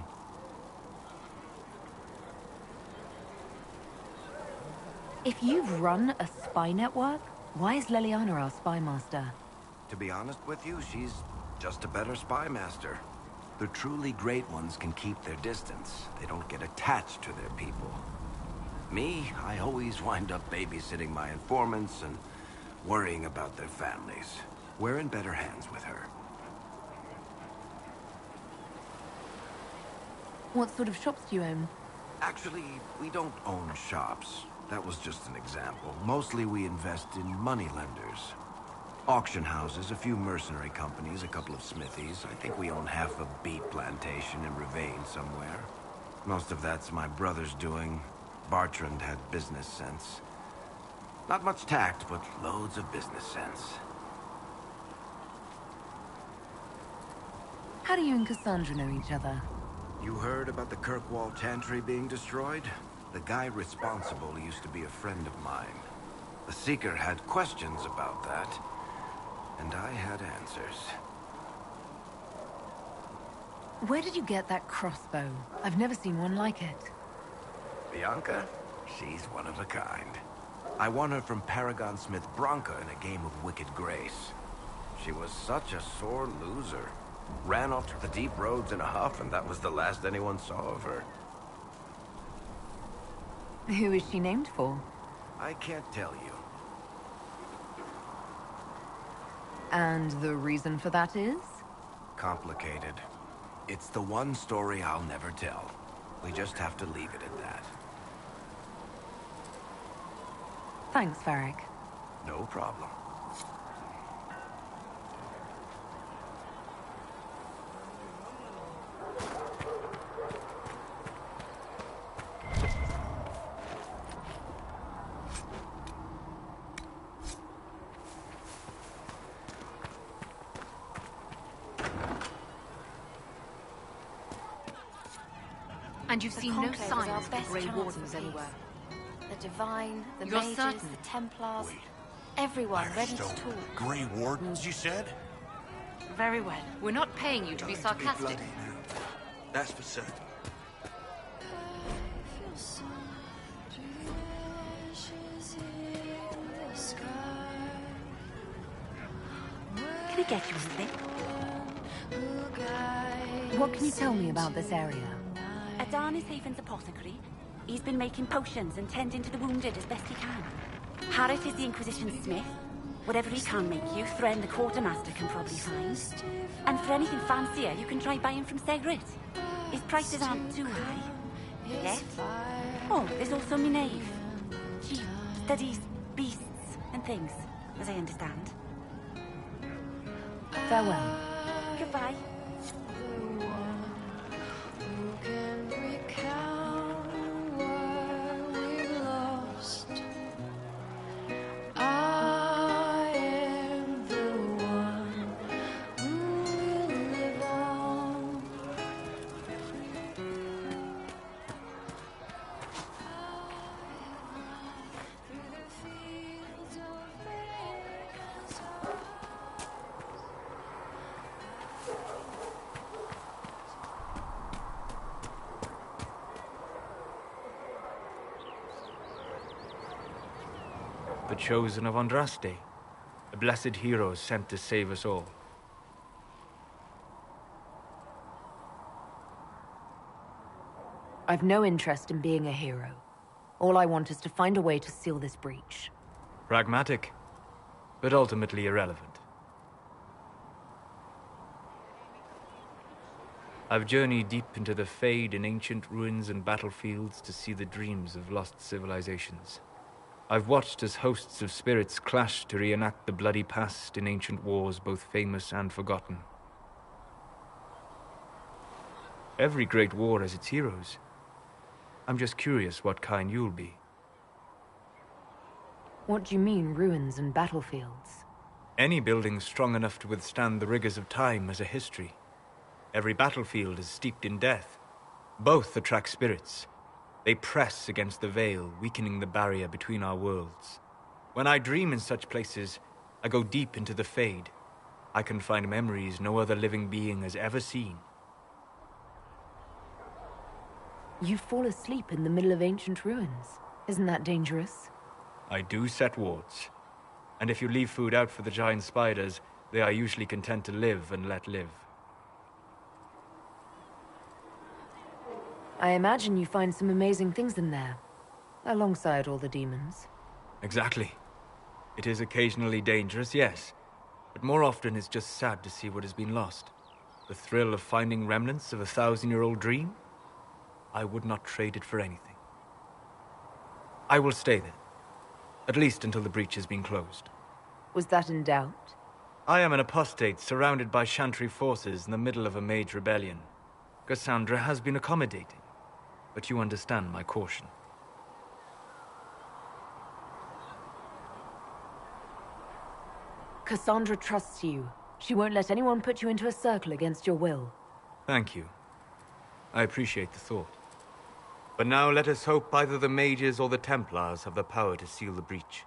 [SPEAKER 7] If you've run a spy network, why is Leliana our spy master?
[SPEAKER 2] To be honest with you, she's just a better spy master. The truly great ones can keep their distance. They don't get attached to their people. Me, I always wind up babysitting my informants and worrying about their families. We're in better hands with her.
[SPEAKER 7] What sort of shops do you own?
[SPEAKER 2] Actually, we don't own shops. That was just an example. Mostly we invest in money lenders. Auction houses, a few mercenary companies, a couple of smithies. I think we own half a beet plantation in Ravane somewhere. Most of that's my brother's doing. Bartrand had business sense. Not much tact, but loads of business sense.
[SPEAKER 7] How do you and Cassandra know each other?
[SPEAKER 2] You heard about the Kirkwall Chantry being destroyed? The guy responsible used to be a friend of mine. The Seeker had questions about that, and I had answers.
[SPEAKER 7] Where did you get that crossbow? I've never seen one like it.
[SPEAKER 2] Bianca? She's one of a kind. I won her from Paragon Smith Bronca in a game of Wicked Grace. She was such a sore loser. Ran off to the deep roads in a huff, and that was the last anyone saw of her.
[SPEAKER 7] Who is she named for?
[SPEAKER 2] I can't tell you.
[SPEAKER 7] And the reason for that is?
[SPEAKER 2] Complicated. It's the one story I'll never tell. We just have to leave it at that.
[SPEAKER 7] Thanks, Varric.
[SPEAKER 2] No problem.
[SPEAKER 14] And you've seen no signs of the Grey Wardens anywhere?
[SPEAKER 15] The Divine, the
[SPEAKER 14] You're
[SPEAKER 15] Mages,
[SPEAKER 14] certain?
[SPEAKER 15] the Templars, everyone ready to
[SPEAKER 16] Firestone.
[SPEAKER 15] talk.
[SPEAKER 16] Grey Wardens, you said?
[SPEAKER 14] Very well. We're not paying you to be sarcastic.
[SPEAKER 10] That's for certain.
[SPEAKER 15] Can I get you anything?
[SPEAKER 7] What can you tell me about this area?
[SPEAKER 15] Adan is Haven's apothecary. He's been making potions and tending to the wounded as best he can. Harith is the Inquisition smith. Whatever he can make you, Thren the quartermaster can probably find. And for anything fancier, you can try buying from Segrit. His prices aren't too high. Yet. Oh, there's also Minave. She studies beasts and things, as I understand.
[SPEAKER 7] Farewell.
[SPEAKER 15] Goodbye.
[SPEAKER 1] The chosen of Andraste, the blessed heroes sent to save us all.
[SPEAKER 7] I've no interest in being a hero. All I want is to find a way to seal this breach.
[SPEAKER 1] Pragmatic, but ultimately irrelevant. I've journeyed deep into the Fade in ancient ruins and battlefields to see the dreams of lost civilizations. I've watched as hosts of spirits clash to reenact the bloody past in ancient wars both famous and forgotten. Every great war has its heroes. I'm just curious what kind you'll be.
[SPEAKER 7] What do you mean, ruins and battlefields?
[SPEAKER 1] Any building strong enough to withstand the rigors of time has a history. Every battlefield is steeped in death. Both attract spirits. They press against the veil, weakening the barrier between our worlds. When I dream in such places, I go deep into the Fade. I can find memories no other living being has ever seen.
[SPEAKER 7] You fall asleep in the middle of ancient ruins. Isn't that dangerous?
[SPEAKER 1] I do set wards. And if you leave food out for the giant spiders, they are usually content to live and let live.
[SPEAKER 7] I imagine you find some amazing things in there, alongside all the demons.
[SPEAKER 1] Exactly. It is occasionally dangerous, yes, but more often it's just sad to see what has been lost. The thrill of finding remnants of a 1,000-year-old dream? I would not trade it for anything. I will stay there. At least until the breach has been closed.
[SPEAKER 7] Was that in doubt?
[SPEAKER 1] I am an apostate surrounded by Chantry forces in the middle of a mage rebellion. Cassandra has been accommodating, but you understand my caution.
[SPEAKER 7] Cassandra trusts you. She won't let anyone put you into a circle against your will.
[SPEAKER 1] Thank you. I appreciate the thought. But now let us hope either the mages or the Templars have the power to seal the breach.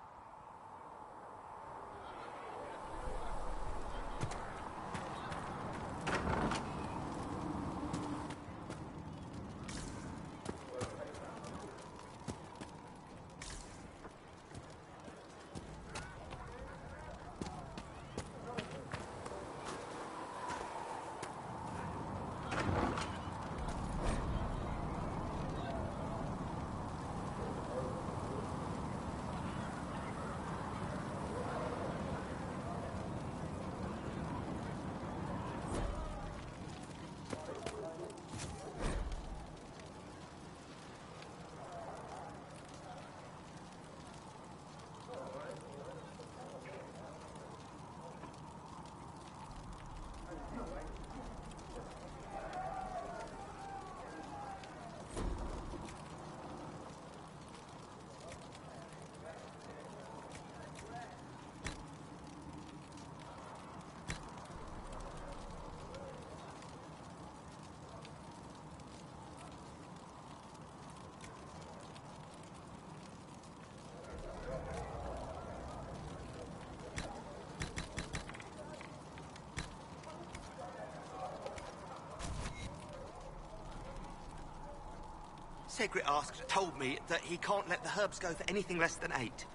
[SPEAKER 10] Segrit told me that he can't let the herbs go for anything less than 8.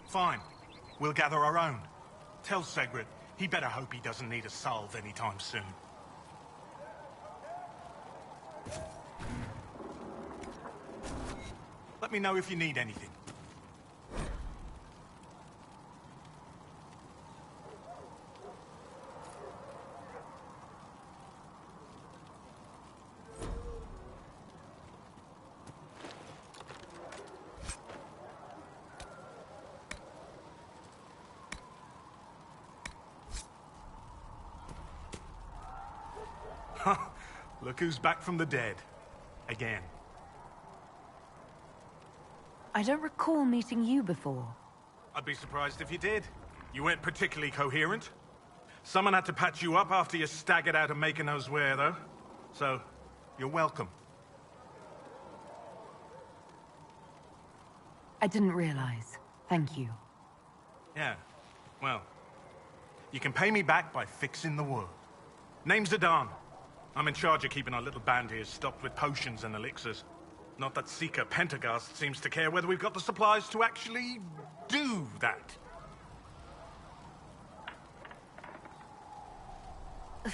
[SPEAKER 6] Fine. We'll gather our own. Tell Segrit he better hope he doesn't need a salve anytime soon. Let me know if you need anything. Look who's back from the dead. Again.
[SPEAKER 7] I don't recall meeting you before.
[SPEAKER 6] I'd be surprised if you did. You weren't particularly coherent. Someone had to patch you up after you staggered out of making those wear, though. So, you're welcome.
[SPEAKER 7] I didn't realize. Thank you.
[SPEAKER 6] Yeah, well, you can pay me back by fixing the world. Name's Adan. I'm in charge of keeping our little band here stocked with potions and elixirs. Not that Seeker Pentagast seems to care whether we've got the supplies to actually do that.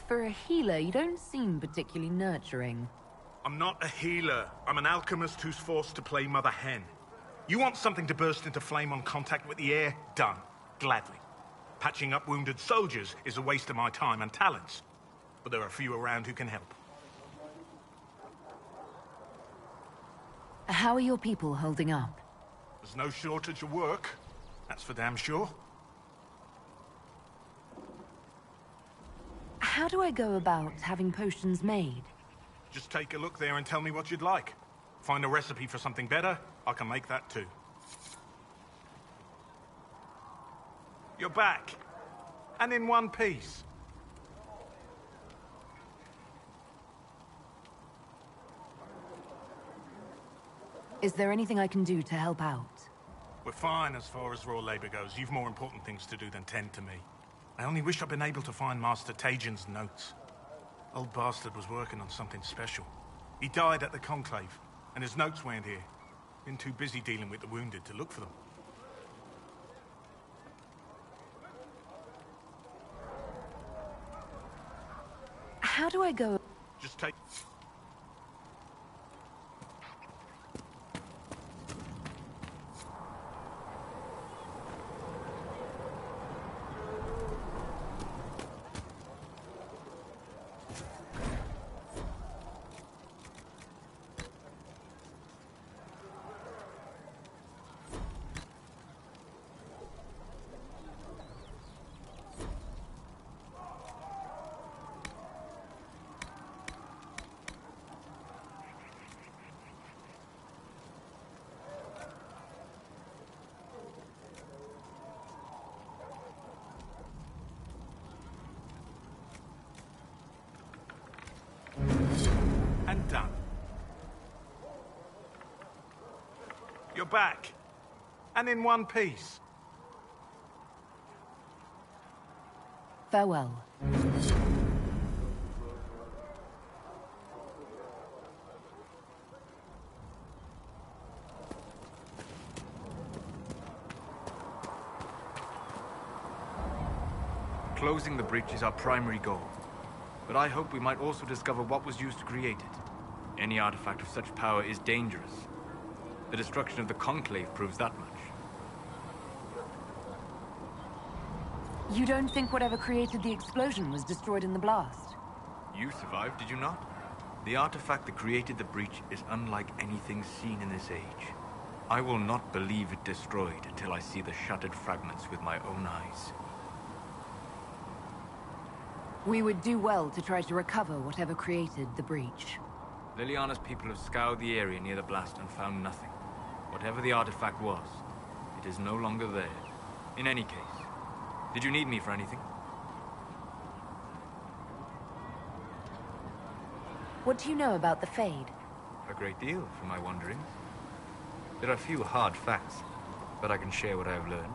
[SPEAKER 7] For a healer, you don't seem particularly nurturing.
[SPEAKER 6] I'm not a healer. I'm an alchemist who's forced to play Mother Hen. You want something to burst into flame on contact with the air? Done. Gladly. Patching up wounded soldiers is a waste of my time and talents. But there are a few around who can help.
[SPEAKER 7] How are your people holding up?
[SPEAKER 6] There's no shortage of work. That's for damn sure.
[SPEAKER 7] How do I go about having potions made?
[SPEAKER 6] Just take a look there and tell me what you'd like. Find a recipe for something better, I can make that too. You're back. And in one piece.
[SPEAKER 7] Is there anything I can do to help out?
[SPEAKER 6] We're fine as far as raw labor goes. You've more important things to do than tend to me. I only wish I'd been able to find Master Tajin's notes. Old bastard was working on something special. He died at the Conclave, and his notes weren't here. Been too busy dealing with the wounded to look for them.
[SPEAKER 7] How do I go?
[SPEAKER 6] Just take... You're back. And in one piece.
[SPEAKER 7] Farewell.
[SPEAKER 1] Closing the breach is our primary goal. But I hope we might also discover what was used to create it. Any artifact of such power is dangerous. The destruction of the Conclave proves that much.
[SPEAKER 7] You don't think whatever created the explosion was destroyed in the blast?
[SPEAKER 1] You survived, did you not? The artifact that created the breach is unlike anything seen in this age. I will not believe it destroyed until I see the shattered fragments with my own eyes.
[SPEAKER 7] We would do well to try to recover whatever created the breach.
[SPEAKER 1] Liliana's people have scoured the area near the blast and found nothing. Whatever the artifact was, it is no longer there. In any case, did you need me for anything?
[SPEAKER 7] What do you know about the Fade?
[SPEAKER 1] A great deal, for my wanderings. There are few hard facts, but I can share what I have learned.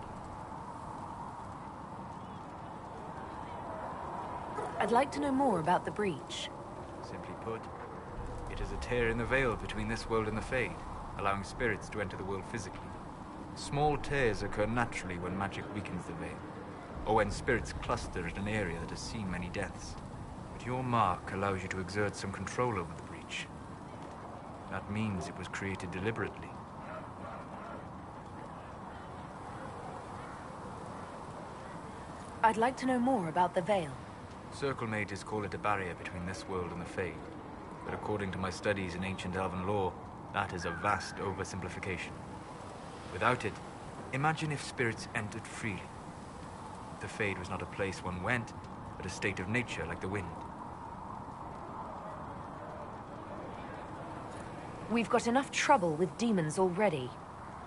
[SPEAKER 7] I'd like to know more about the breach.
[SPEAKER 1] Simply put, it is a tear in the veil between this world and the Fade, allowing spirits to enter the world physically. Small tears occur naturally when magic weakens the veil, or when spirits cluster at an area that has seen many deaths. But your mark allows you to exert some control over the breach. That means it was created deliberately.
[SPEAKER 7] I'd like to know more about the veil.
[SPEAKER 1] Circle mages call it a barrier between this world and the Fade. But according to my studies in ancient elven lore, that is a vast oversimplification. Without it, imagine if spirits entered freely. The Fade was not a place one went, but a state of nature like the wind.
[SPEAKER 7] We've got enough trouble with demons already.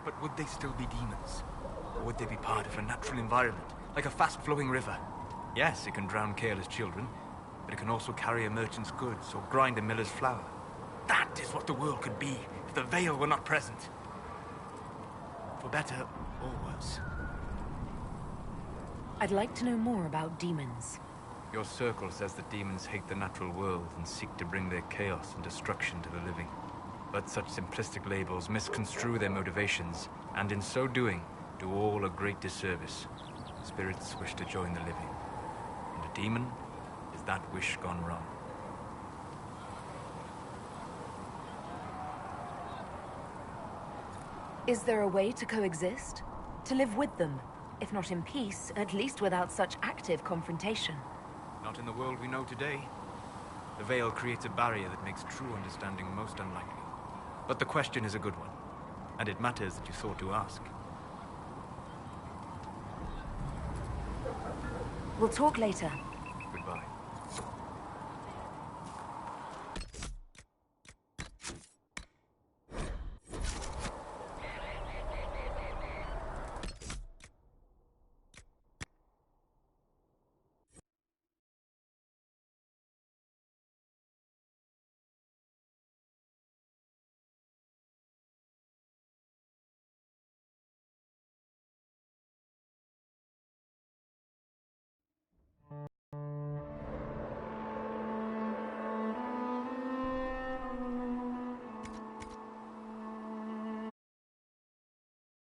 [SPEAKER 1] But would they still be demons? Or would they be part of a natural environment, like a fast-flowing river? Yes, it can drown careless children, but it can also carry a merchant's goods or grind a miller's flour. That is what the world could be if the veil were not present. For better or worse.
[SPEAKER 7] I'd like to know more about demons.
[SPEAKER 1] Your circle says that demons hate the natural world and seek to bring their chaos and destruction to the living. But such simplistic labels misconstrue their motivations, and in so doing, do all a great disservice. Spirits wish to join the living, and a demon is that wish gone wrong.
[SPEAKER 7] Is there a way to coexist? To live with them? If not in peace, at least without such active confrontation.
[SPEAKER 1] Not in the world we know today. The veil creates a barrier that makes true understanding most unlikely. But the question is a good one, and it matters that you thought to ask.
[SPEAKER 7] We'll talk later.